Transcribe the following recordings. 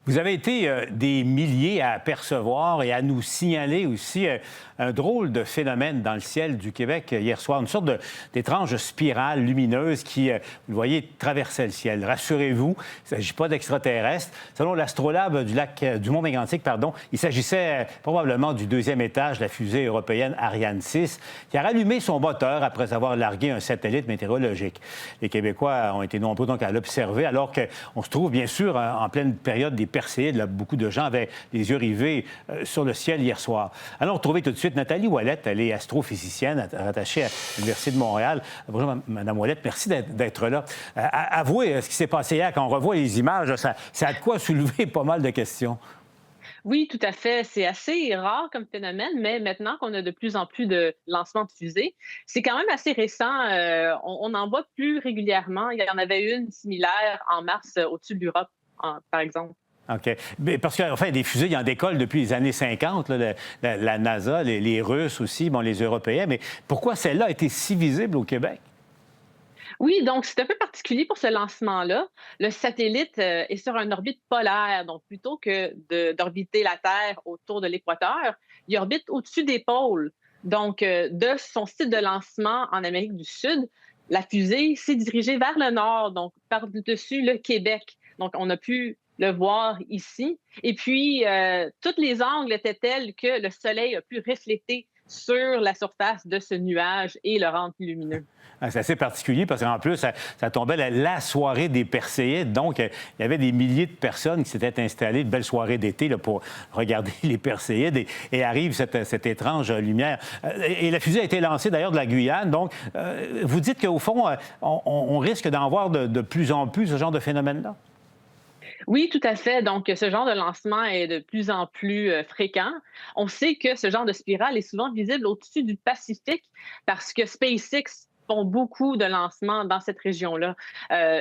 Vous avez été des milliers à apercevoir et à nous signaler aussi un drôle de phénomène dans le ciel du Québec hier soir, une sorte d'étrange spirale lumineuse qui, vous le voyez, traversait le ciel. Rassurez-vous, il ne s'agit pas d'extraterrestres. Selon l'astrolabe du lac du Mont-Mégantic, il s'agissait probablement du deuxième étage de la fusée européenne Ariane 6 qui a rallumé son moteur après avoir largué un satellite météorologique. Les Québécois ont été nombreux donc à l'observer alors qu'on se trouve bien sûr en pleine période des Perséides. Là, beaucoup de gens avaient les yeux rivés sur le ciel hier soir. Allons retrouver tout de suite Nathalie Ouellette. Elle est astrophysicienne rattachée à l'Université de Montréal. Bonjour, Mme Ouellette. Merci d'être là. Avouez ce qui s'est passé hier. Quand on revoit les images, ça a de quoi soulever pas mal de questions. Oui, tout à fait. C'est assez rare comme phénomène, mais maintenant qu'on a de plus en plus de lancements de fusées, c'est quand même assez récent. On en voit plus régulièrement. Il y en avait une similaire en mars au-dessus de l'Europe, par exemple. OK. Mais parce qu'enfin, des fusées, il en décollent depuis les années 50, là, la NASA, les Russes aussi, bon, les Européens. Mais pourquoi celle-là a été si visible au Québec? Oui, donc c'est un peu particulier pour ce lancement-là. Le satellite est sur une orbite polaire, donc plutôt que d'orbiter la Terre autour de l'équateur, il orbite au-dessus des pôles. Donc, de son site de lancement en Amérique du Sud, la fusée s'est dirigée vers le nord, donc par-dessus le Québec. Donc, on a pu le voir ici. Et puis, tous les angles étaient tels que le soleil a pu refléter sur la surface de ce nuage et le rendre lumineux. C'est assez particulier parce qu'en plus, ça tombait la soirée des Perséides. Donc, il y avait des milliers de personnes qui s'étaient installées, de belles soirées d'été là, pour regarder les Perséides. Et arrive cette étrange lumière. Et la fusée a été lancée d'ailleurs de la Guyane. Donc, vous dites qu'au fond, on risque d'en voir de plus en plus ce genre de phénomène-là? Oui, tout à fait. Donc, ce genre de lancement est de plus en plus fréquent. On sait que ce genre de spirale est souvent visible au-dessus du Pacifique parce que SpaceX font beaucoup de lancements dans cette région-là.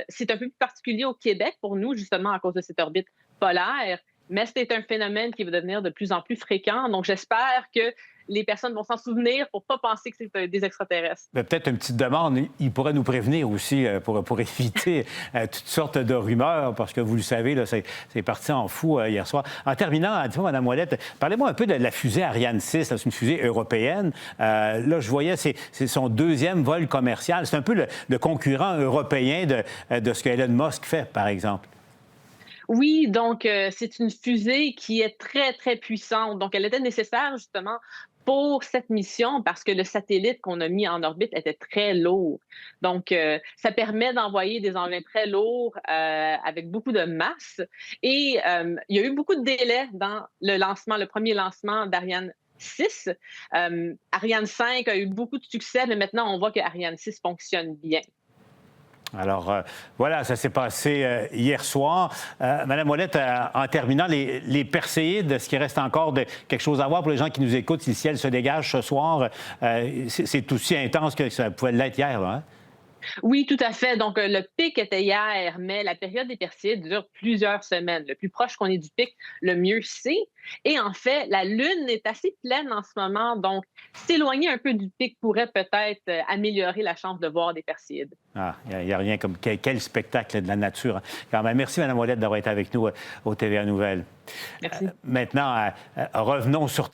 C'est un peu plus particulier au Québec pour nous, justement, à cause de cette orbite polaire, mais c'est un phénomène qui va devenir de plus en plus fréquent. Donc, j'espère que les personnes vont s'en souvenir pour ne pas penser que c'est des extraterrestres. Peut-être une petite demande. Il pourrait nous prévenir aussi pour éviter toutes sortes de rumeurs, parce que vous le savez, là, c'est parti en fou hier soir. En terminant, dites-moi, Mme Ouellette, parlez-moi un peu de la fusée Ariane 6. C'est une fusée européenne. Là, je voyais, c'est son deuxième vol commercial. C'est un peu le concurrent européen de ce que Elon Musk fait, par exemple. Oui, donc c'est une fusée qui est très, très puissante. Donc, elle était nécessaire justement pour cette mission parce que le satellite qu'on a mis en orbite était très lourd. Donc, ça permet d'envoyer des engins très lourds avec beaucoup de masse. Et il y a eu beaucoup de délais dans le lancement, le premier lancement d'Ariane 6. Ariane 5 a eu beaucoup de succès, mais maintenant, on voit que Ariane 6 fonctionne bien. Alors, voilà, ça s'est passé hier soir. Madame Ouellette, en terminant, les Perséides, est-ce qu'il reste encore quelque chose à voir pour les gens qui nous écoutent si le ciel se dégage ce soir? C'est aussi intense que ça pouvait l'être hier, là, hein? Oui, tout à fait. Donc, le pic était hier, mais la période des Perséides dure plusieurs semaines. Le plus proche qu'on est du pic, le mieux c'est. Et en fait, la Lune est assez pleine en ce moment, donc s'éloigner un peu du pic pourrait peut-être améliorer la chance de voir des Perséides. Ah, il n'y a rien comme quel spectacle de la nature, hein. Quand même. Merci, Mme Ouellette, d'avoir été avec nous au TVA Nouvelles. Merci. Maintenant, revenons sur